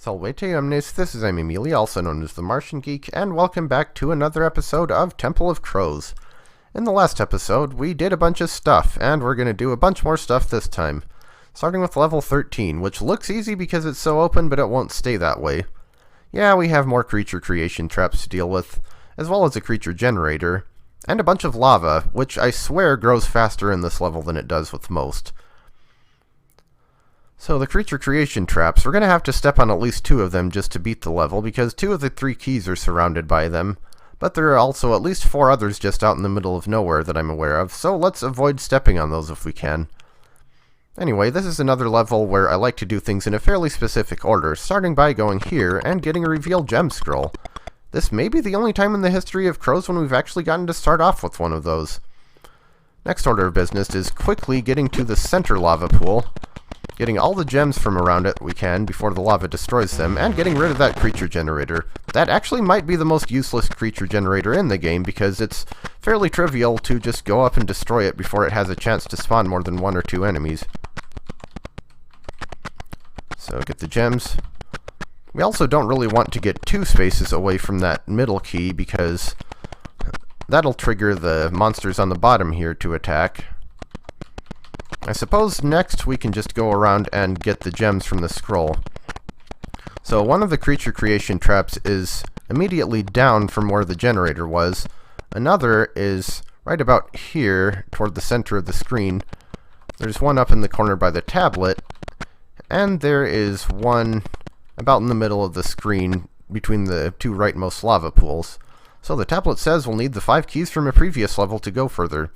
Salvete omnes, this is Emilia, also known as TheMartianGeek, and welcome back to another episode of Temple of Kroz. In the last episode, we did a bunch of stuff, and we're going to do a bunch more stuff this time. Starting with level 13, which looks easy because it's so open, but it won't stay that way. Yeah, we have more creature creation traps to deal with, as well as a creature generator, and a bunch of lava, which I swear grows faster in this level than it does with most. So the creature creation traps, we're going to have to step on at least 2 of them just to beat the level, because 2 of the 3 keys are surrounded by them. But there are also at least 4 others just out in the middle of nowhere that I'm aware of, so let's avoid stepping on those if we can. Anyway, this is another level where I like to do things in a fairly specific order, starting by going here and getting a revealed gem scroll. This may be the only time in the history of Kroz when we've actually gotten to start off with one of those. Next order of business is quickly getting to the center lava pool, getting all the gems from around it we can before the lava destroys them, and getting rid of that creature generator. That actually might be the most useless creature generator in the game, because it's fairly trivial to just go up and destroy it before it has a chance to spawn more than 1 or 2 enemies. So get the gems. We also don't really want to get 2 spaces away from that middle key, because that'll trigger the monsters on the bottom here to attack. I suppose next we can just go around and get the gems from the scroll. So one of the creature creation traps is immediately down from where the generator was. Another is right about here toward the center of the screen. There's one up in the corner by the tablet, and there is one about in the middle of the screen between the 2 rightmost lava pools. So the tablet says we'll need the 5 keys from a previous level to go further.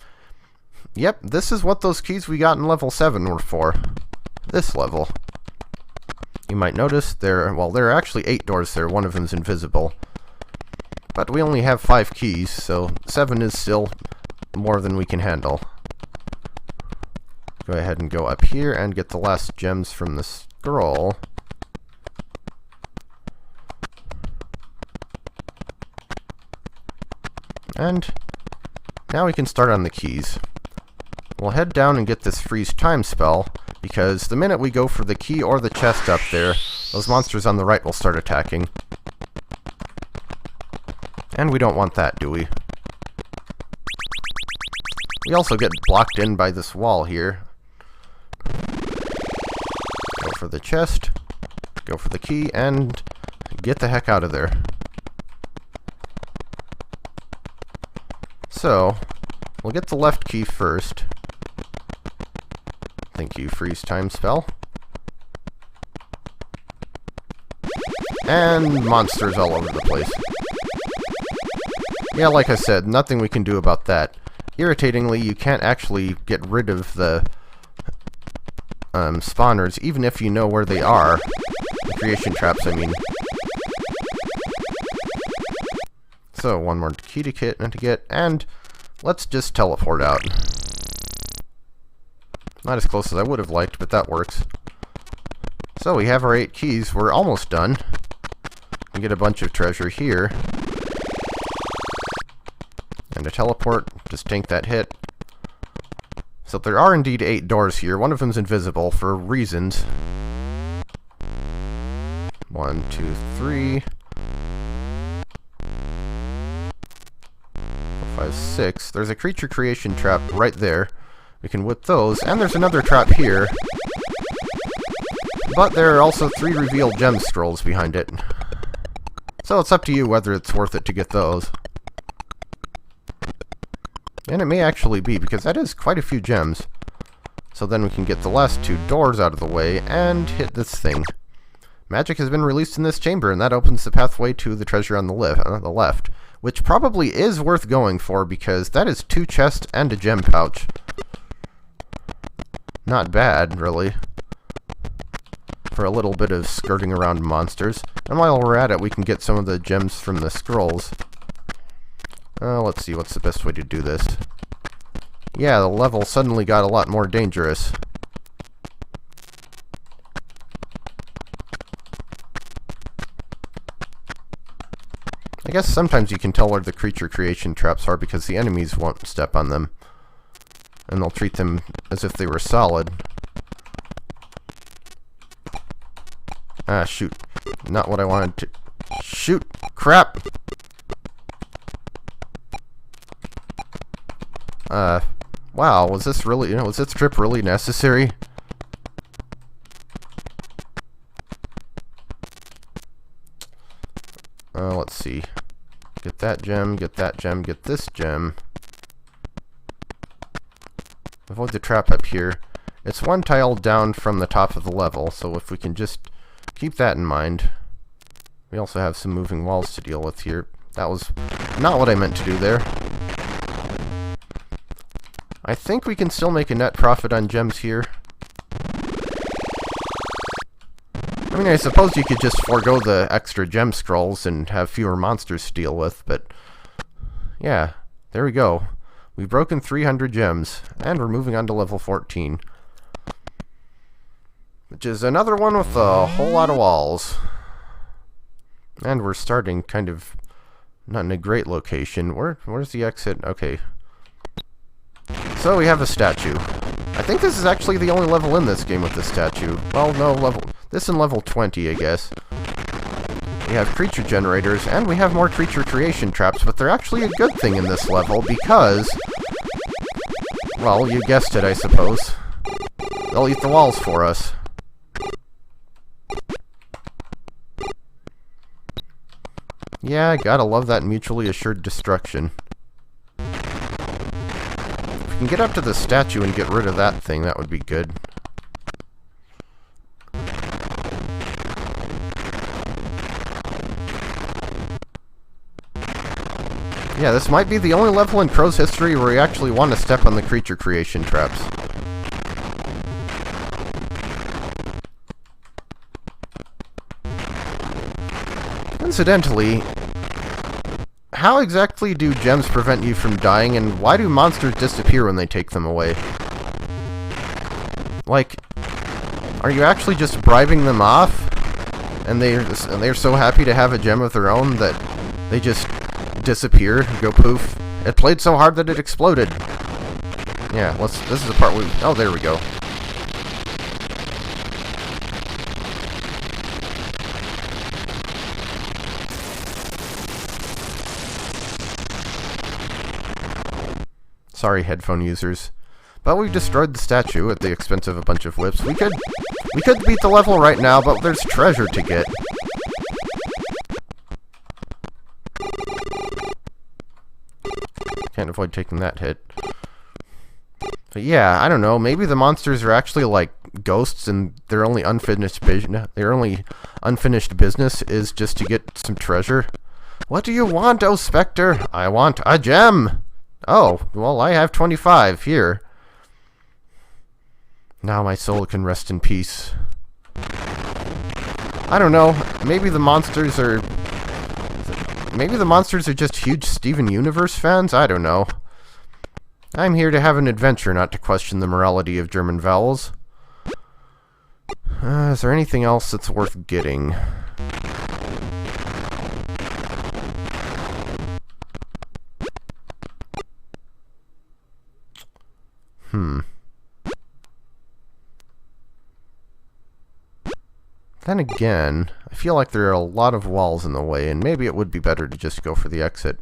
Yep, this is what those keys we got in level 7 were for. This level. You might notice there are actually 8 doors there, one of them's invisible. But we only have 5 keys, so 7 is still more than we can handle. Go ahead and go up here and get the last gems from the scroll. And now we can start on the keys. We'll head down and get this freeze time spell, because the minute we go for the key or the chest up there, those monsters on the right will start attacking. And we don't want that, do we? We also get blocked in by this wall here. Go for the chest, go for the key, and get the heck out of there. So, we'll get the left key first. Thank you, freeze time spell. And monsters all over the place. Yeah, like I said, nothing we can do about that. Irritatingly, you can't actually get rid of the spawners, even if you know where they are. The creation traps, I mean. So, one more key to get, and let's just teleport out. Not as close as I would have liked, but that works. So we have our 8 keys. We're almost done. We get a bunch of treasure here. And a teleport. Just tank that hit. So there are indeed 8 doors here. One of them's invisible for reasons. 1, 2, 3. 4, 5, 6. There's a creature creation trap right there. We can whip those, and there's another trap here. But there are also 3 revealed gem scrolls behind it. So it's up to you whether it's worth it to get those. And it may actually be, because that is quite a few gems. So then we can get the last 2 doors out of the way and hit this thing. Magic has been released in this chamber, and that opens the pathway to the treasure on the left. Which probably is worth going for, because that is 2 chests and a gem pouch. Not bad, really, for a little bit of skirting around monsters. And while we're at it, we can get some of the gems from the scrolls. Let's see, what's the best way to do this? Yeah, the level suddenly got a lot more dangerous. I guess sometimes you can tell where the creature creation traps are because the enemies won't step on them. And they'll treat them as if they were solid. Ah, shoot. Not what I wanted to... Shoot! Crap! Wow, was this really... was this trip really necessary? Let's see. Get that gem, get this gem. Avoid the trap up here. It's one tile down from the top of the level, so if we can just keep that in mind. We also have some moving walls to deal with here. That was not what I meant to do there. I think we can still make a net profit on gems here. I mean, I suppose you could just forego the extra gem scrolls and have fewer monsters to deal with, but yeah, there we go. We've broken 300 gems, and we're moving on to level 14. Which is another one with a whole lot of walls. And we're starting kind of not in a great location. Where's the exit? Okay. So we have a statue. I think this is actually the only level in this game with the statue. Well, no, this in level 20, I guess. We have creature generators, and we have more creature creation traps, but they're actually a good thing in this level because... well, you guessed it, I suppose. They'll eat the walls for us. Yeah, I gotta love that mutually assured destruction. If we can get up to the statue and get rid of that thing, that would be good. Yeah, this might be the only level in Kroz history where you actually want to step on the creature creation traps. Incidentally, how exactly do gems prevent you from dying, and why do monsters disappear when they take them away? Like, are you actually just bribing them off? And they're so happy to have a gem of their own that they just disappear, go poof. It played so hard that it exploded. Yeah, this is the part we... oh, there we go. Sorry, headphone users. But we've destroyed the statue at the expense of a bunch of whips. We could beat the level right now, but there's treasure to get. Can't avoid taking that hit. But yeah, I don't know. Maybe the monsters are actually like ghosts, and their only unfinished business is just to get some treasure. What do you want, oh Spectre? I want a gem. Oh, well, I have 25 here. Now my soul can rest in peace. I don't know. Maybe the monsters are just huge Steven Universe fans? I don't know. I'm here to have an adventure, not to question the morality of German vowels. Is there anything else that's worth getting? Then again, I feel like there are a lot of walls in the way, and maybe it would be better to just go for the exit.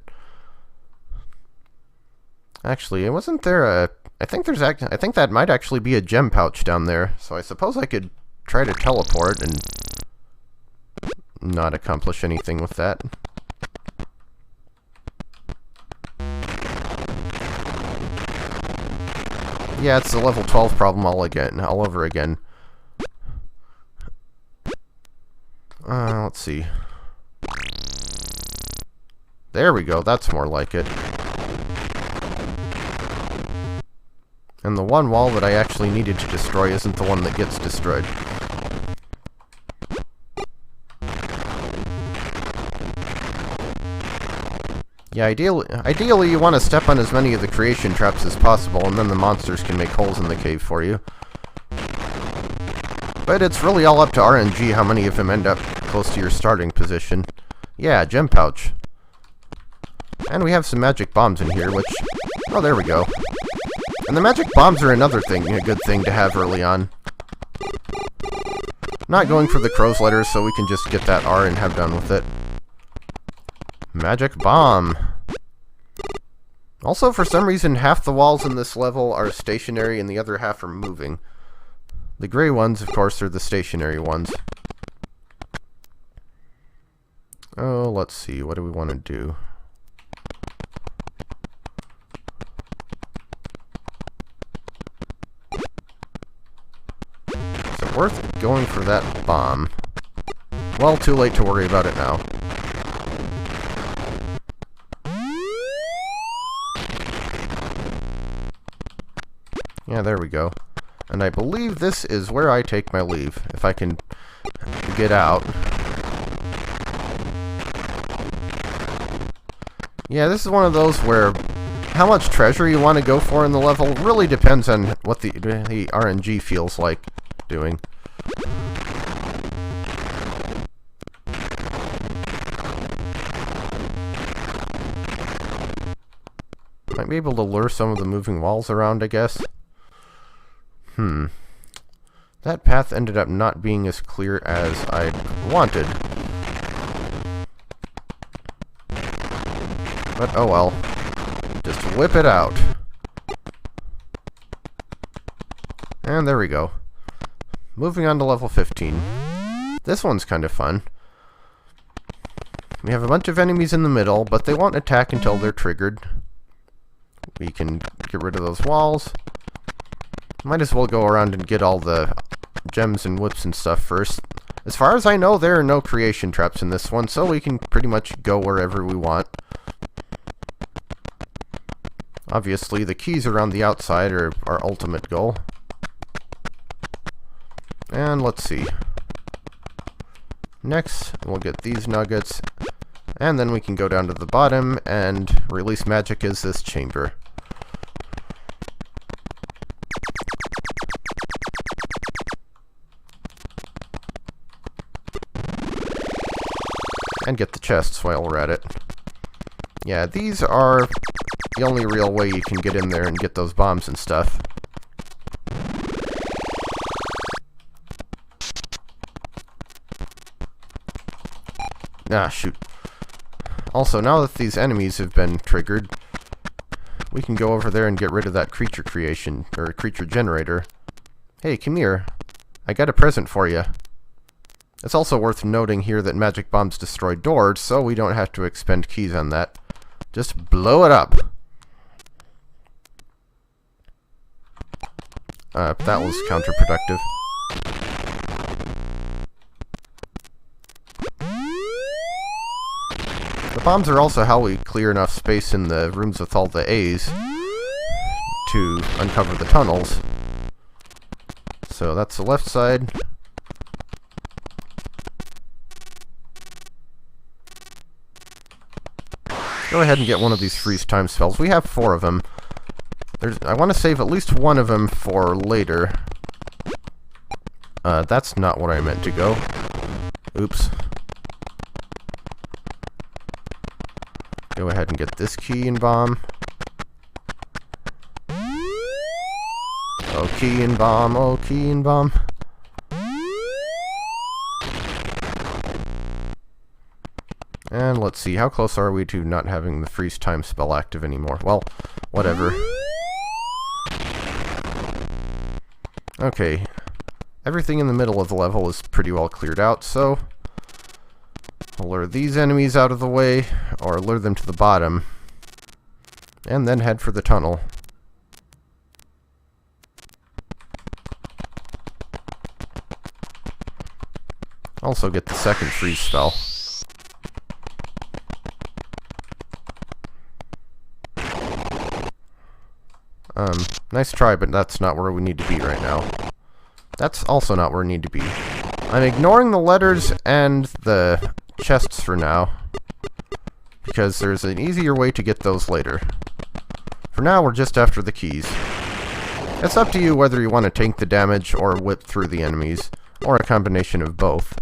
Actually, wasn't there a... I think that might actually be a gem pouch down there, so I suppose I could try to teleport and not accomplish anything with that. Yeah, it's the level 12 problem all over again. Let's see. There we go, that's more like it. And the one wall that I actually needed to destroy isn't the one that gets destroyed. Yeah, ideally you want to step on as many of the creation traps as possible, and then the monsters can make holes in the cave for you. But it's really all up to RNG how many of them end up close to your starting position. Yeah, gem pouch. And we have some magic bombs in here, which... oh, there we go. And the magic bombs are another thing, a good thing to have early on. Not going for the Kroz letters, so we can just get that R and have done with it. Magic bomb. Also, for some reason, half the walls in this level are stationary and the other half are moving. The gray ones, of course, are the stationary ones. Oh, let's see. What do we want to do? Is it worth going for that bomb? Well, too late to worry about it now. Yeah, there we go. And I believe this is where I take my leave, if I can get out. Yeah, this is one of those where how much treasure you want to go for in the level really depends on what the RNG feels like doing. Might be able to lure some of the moving walls around, I guess. That path ended up not being as clear as I wanted. But oh well. Just whip it out. And there we go. Moving on to level 15. This one's kind of fun. We have a bunch of enemies in the middle, but they won't attack until they're triggered. We can get rid of those walls. Might as well go around and get all the gems and whips and stuff first. As far as I know, there are no creation traps in this one, so we can pretty much go wherever we want. Obviously, the keys around the outside are our ultimate goal. And let's see. Next, we'll get these nuggets, and then we can go down to the bottom and release magic as this chamber. And get the chests while we're at it. Yeah, these are the only real way you can get in there and get those bombs and stuff. Ah, shoot. Also, now that these enemies have been triggered, we can go over there and get rid of that creature creation, or creature generator. Hey, come here. I got a present for you. It's also worth noting here that magic bombs destroy doors, so we don't have to expend keys on that. Just blow it up. That was counterproductive. The bombs are also how we clear enough space in the rooms with all the A's to uncover the tunnels. So that's the left side. Go ahead and get one of these freeze time spells. We have 4 of them. I want to save at least one of them for later. That's not what I meant to go. Oops. Go ahead and get this key and bomb. Oh, key and bomb. Oh, key and bomb. And let's see, how close are we to not having the freeze time spell active anymore? Well, whatever. Okay. Everything in the middle of the level is pretty well cleared out, so we'll lure these enemies out of the way, or lure them to the bottom, and then head for the tunnel. Also get the second freeze spell. Nice try, but that's not where we need to be right now. That's also not where we need to be. I'm ignoring the letters and the chests for now, because there's an easier way to get those later. For now, we're just after the keys. It's up to you whether you want to tank the damage or whip through the enemies, or a combination of both.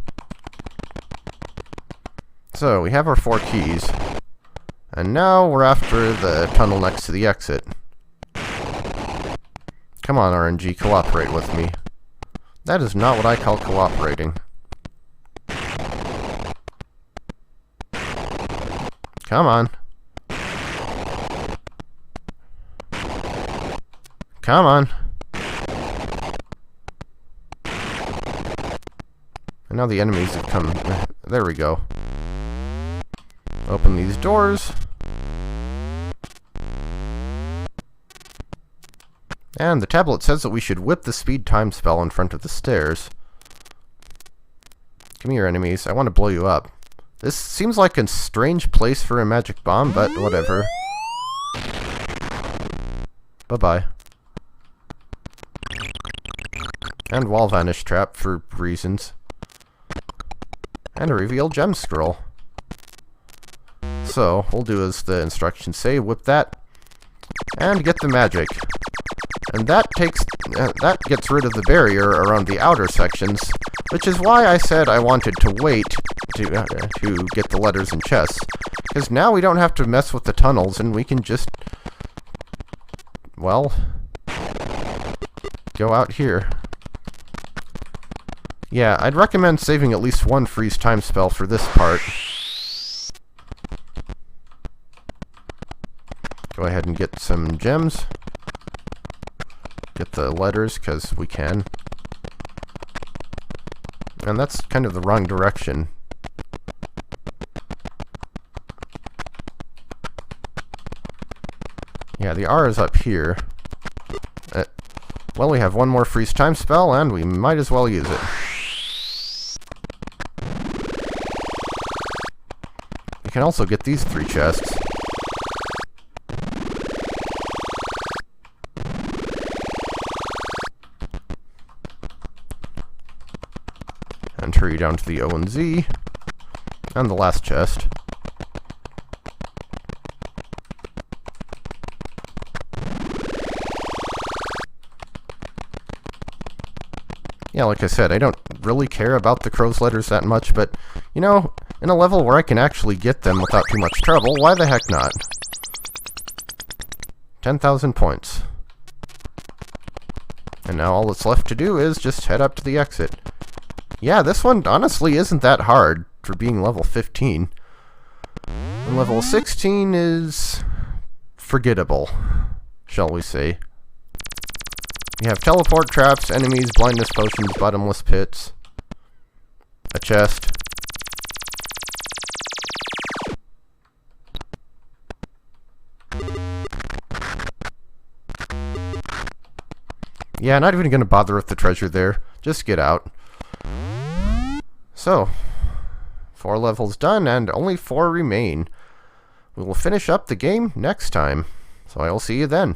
So, we have our 4 keys, and now we're after the tunnel next to the exit. Come on, RNG, cooperate with me. That is not what I call cooperating. Come on. Come on. And now the enemies have come. There we go. Open these doors. And the tablet says that we should whip the speed time spell in front of the stairs. Come here, enemies. I want to blow you up. This seems like a strange place for a magic bomb, but whatever. Bye-bye. And wall vanish trap for reasons. And a revealed gem scroll. So, we'll do as the instructions say, whip that, and get the magic. And that gets rid of the barrier around the outer sections, which is why I said I wanted to wait to get the letters and chests. Because now we don't have to mess with the tunnels, and we can just, well, go out here. Yeah, I'd recommend saving at least one freeze time spell for this part. Go ahead and get some gems. Get the letters, because we can. And that's kind of the wrong direction. Yeah, the R is up here. Well, we have one more freeze time spell, and we might as well use it. We can also get these 3 chests. And hurry down to the O and Z. And the last chest. Yeah, like I said, I don't really care about the Kroz letters that much, but, you know, in a level where I can actually get them without too much trouble, why the heck not? 10,000 points. And now all that's left to do is just head up to the exit. Yeah, this one honestly isn't that hard for being level 15. And level 16 is forgettable, shall we say. We have teleport traps, enemies, blindness potions, bottomless pits, a chest. Yeah, not even going to bother with the treasure there. Just get out. So, 4 levels done, and only 4 remain. We will finish up the game next time. So I will see you then.